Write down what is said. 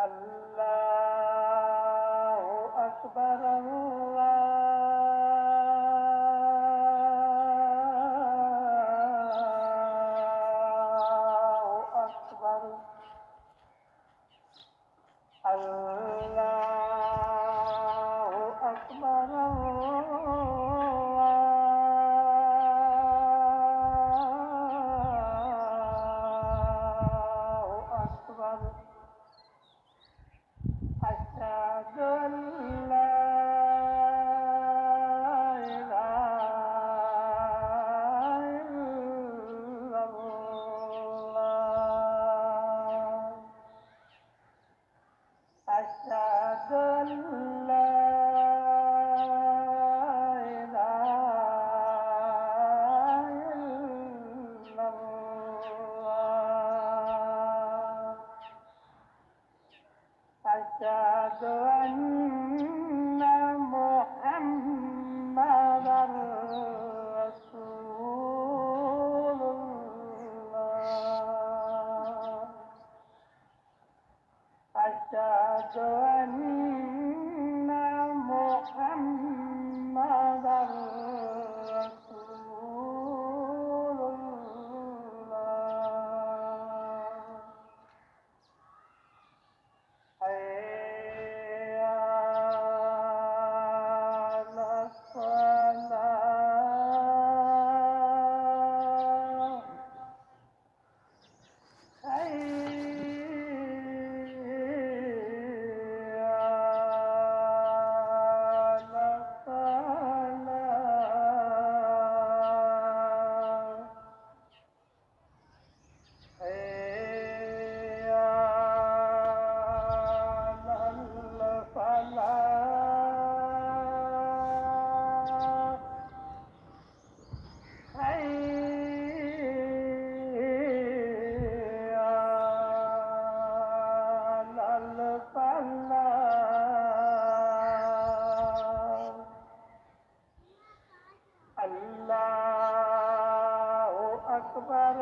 الله أكبر الله أكبر الله أكبر الله أكبر أشهد أن لا إله إلا الله أشهد أن لا إله إلا الله أشهد أن محمدا رسول الله أشهد أن محمدا رسول الله حي على الصلاة حي على الصلاة حي على الفلاح حي على الفلاح الله أكبر